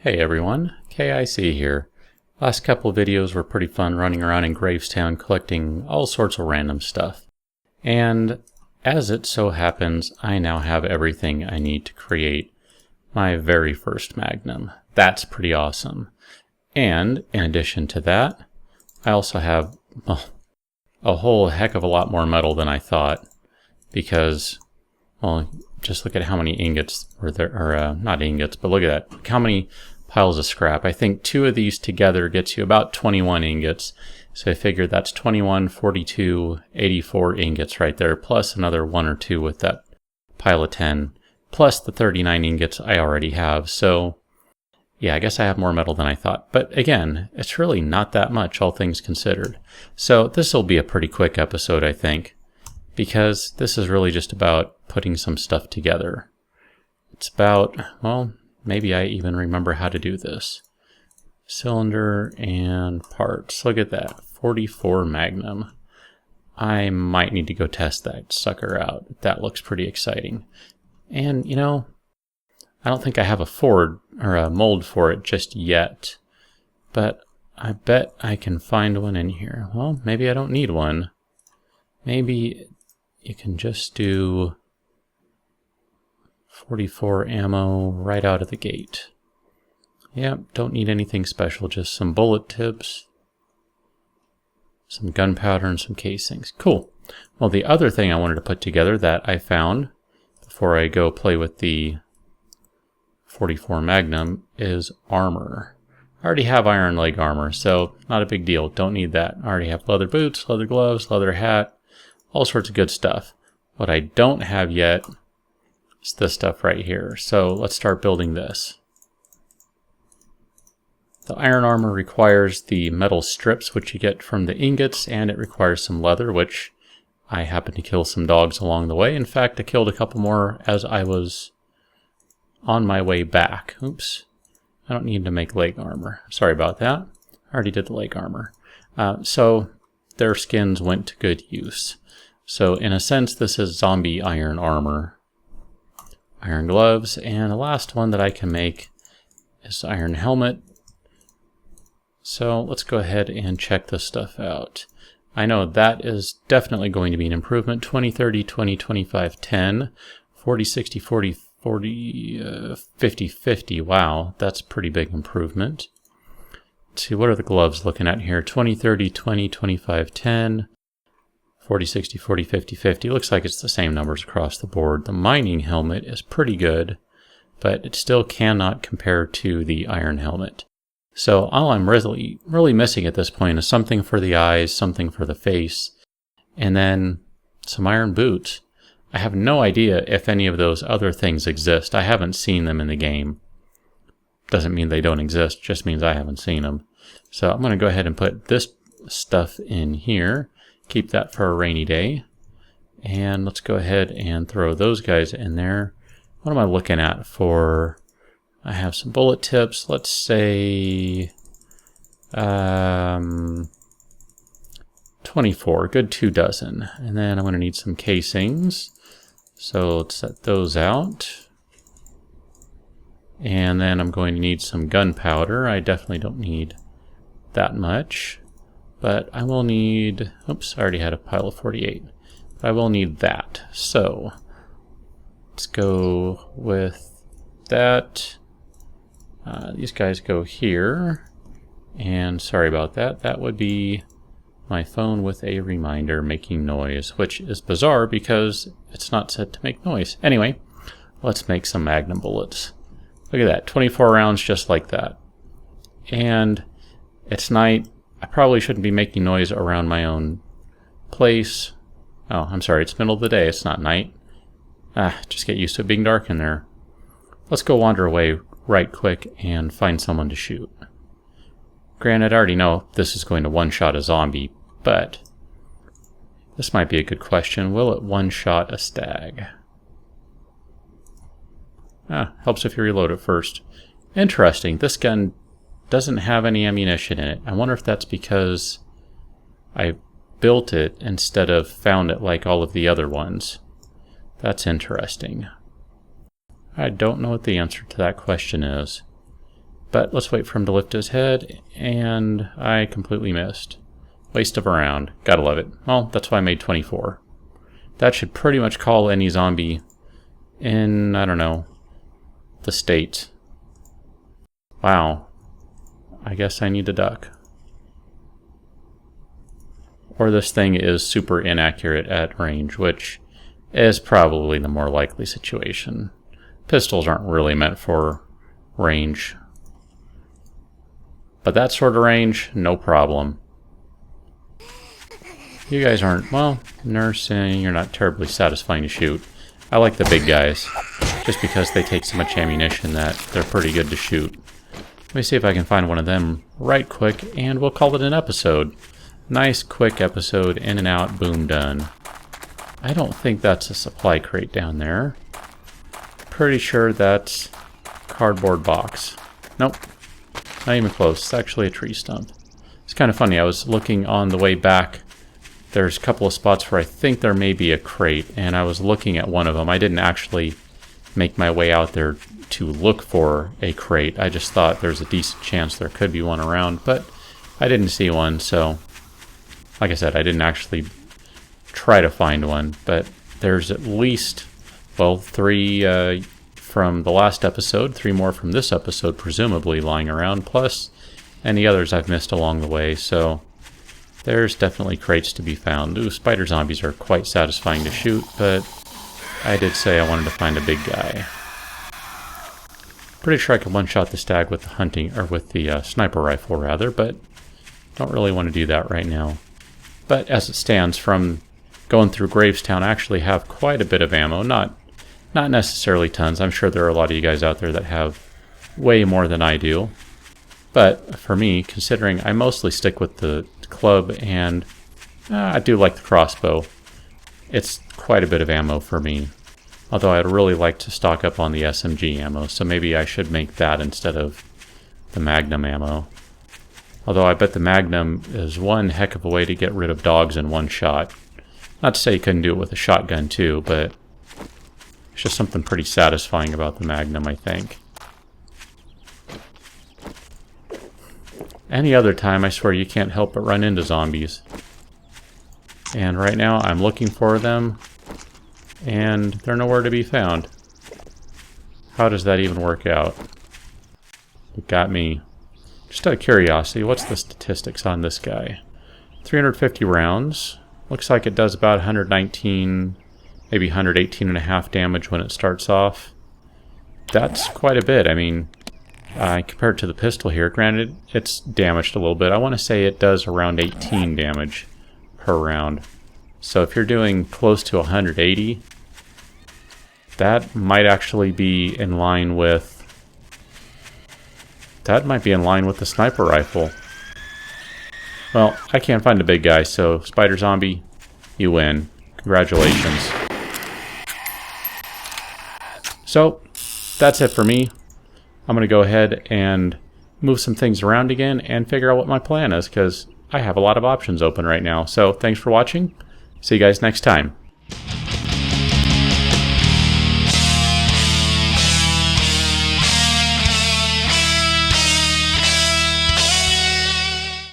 Hey everyone, KIC here. Last couple of videos were pretty fun running around in Gravestown collecting all sorts of random stuff. And as it so happens, I now have everything I need to create my very first Magnum. That's pretty awesome. And in addition to that, I also have a whole heck of a lot more metal than I thought because, well, just look at how many ingots were there, or not ingots, but look at that. Look how many piles of scrap. I think two of these together gets you about 21 ingots. So I figured that's 21, 42, 84 ingots right there, plus another one or two with that pile of 10, plus the 39 ingots I already have. So yeah, I guess I have more metal than I thought. But again, it's really not that much, all things considered. So this will be a pretty quick episode, I think, because this is really just about putting some stuff together. It's about, well, maybe I even remember how to do this. Cylinder and parts. Look at that, 44 Magnum. I might need to go test that sucker out. That looks pretty exciting. And, you know, I don't think I have a Ford or a mold for it just yet, but I bet I can find one in here. Well, maybe I don't need one. Maybe you can just do 44 ammo right out of the gate. Yep, don't need anything special, just some bullet tips, some gunpowder, and some casings. Cool. Well, the other thing I wanted to put together that I found before I go play with the 44 Magnum is armor. I already have iron leg armor, so not a big deal. Don't need that. I already have leather boots, leather gloves, leather hat, all sorts of good stuff. What I don't have yet is this stuff right here. So let's start building this. The iron armor requires the metal strips, which you get from the ingots, and it requires some leather, which I happened to kill some dogs along the way. In fact, I killed a couple more as I was on my way back. Oops. I don't need to make leg armor. Sorry about that. I already did the leg armor. So their skins went to good use. So in a sense, this is zombie iron armor. Iron gloves, and the last one that I can make is iron helmet. So let's go ahead and check this stuff out. I know that is definitely going to be an improvement. 20, 30, 20, 25, 10, 40, 60, 40, 40, 50, 50. Wow, that's a pretty big improvement. Let's see, what are the gloves looking at here? 20, 30, 20, 25, 10, 40, 60, 40, 50, 50. Looks like it's the same numbers across the board. The mining helmet is pretty good, but it still cannot compare to the iron helmet. So all I'm really missing at this point is something for the eyes, something for the face, and then some iron boots. I have no idea if any of those other things exist. I haven't seen them in the game. Doesn't mean they don't exist, just means I haven't seen them. So I'm going to go ahead and put this stuff in here. Keep that for a rainy day. And let's go ahead and throw those guys in there. What am I looking at for? I have some bullet tips. Let's say 24, good 2 dozen. And then I'm going to need some casings. So let's set those out. And then I'm going to need some gunpowder. I definitely don't need that much. But I will need, oops, I already had a pile of 48. But I will need that. So let's go with that. These guys go here. And sorry about that. That would be my phone with a reminder making noise, which is bizarre because it's not set to make noise. Anyway, let's make some Magnum bullets. Look at that, 24 rounds just like that. And it's night. I probably shouldn't be making noise around my own place. Oh, I'm sorry, it's middle of the day, it's not night. Just get used to it being dark in there. Let's go wander away right quick and find someone to shoot. Granted, I already know this is going to one-shot a zombie, but this might be a good question. Will it one-shot a stag? Helps if you reload it first. Interesting, this gun doesn't have any ammunition in it. I wonder if that's because I built it instead of found it like all of the other ones. That's interesting. I don't know what the answer to that question is. But let's wait for him to lift his head, and I completely missed. Waste of a round. Gotta love it. Well, that's why I made 24. That should pretty much call any zombie in, I don't know, the States. Wow. I guess I need to duck. Or this thing is super inaccurate at range, which is probably the more likely situation. Pistols aren't really meant for range. But that sort of range, no problem. You guys aren't, well, nursing, you're not terribly satisfying to shoot. I like the big guys, just because they take so much ammunition that they're pretty good to shoot. Let me see if I can find one of them right quick, and we'll call it an episode. Nice, quick episode, in and out, boom, done. I don't think that's a supply crate down there. Pretty sure that's cardboard box. Nope, not even close. It's actually a tree stump. It's kind of funny, I was looking on the way back. There's a couple of spots where I think there may be a crate, and I was looking at one of them. I didn't actually make my way out there to look for a crate. I just thought there's a decent chance there could be one around, but I didn't see one, so like I said, I didn't actually try to find one, but there's at least, well, 3 from the last episode, 3 more from this episode, presumably lying around, plus any others I've missed along the way, so there's definitely crates to be found. Ooh, spider zombies are quite satisfying to shoot, but I did say I wanted to find a big guy. Pretty sure I could one-shot the stag with the hunting, or with the sniper rifle rather, but don't really want to do that right now. But as it stands, from going through Gravestown, I actually have quite a bit of ammo. Not necessarily tons. I'm sure there are a lot of you guys out there that have way more than I do. But for me, considering I mostly stick with the club and I do like the crossbow, it's quite a bit of ammo for me. Although I'd really like to stock up on the SMG ammo, so maybe I should make that instead of the Magnum ammo. Although I bet the Magnum is one heck of a way to get rid of dogs in one shot. Not to say you couldn't do it with a shotgun too, but it's just something pretty satisfying about the Magnum, I think. Any other time, I swear you can't help but run into zombies. And right now, I'm looking for them, and they're nowhere to be found. How does that even work out? It got me. Just out of curiosity, what's the statistics on this guy? 350 rounds. Looks like it does about 119, maybe 118 and a half damage when it starts off. That's quite a bit. I mean, compared to the pistol here, granted, it's damaged a little bit. I want to say it does around 18 damage per round. So if you're doing close to 180, that might actually be in line with... That might be in line with the sniper rifle. Well, I can't find a big guy, so Spider Zombie, you win. Congratulations. So, that's it for me. I'm going to go ahead and move some things around again and figure out what my plan is, because I have a lot of options open right now. So, thanks for watching. See you guys next time.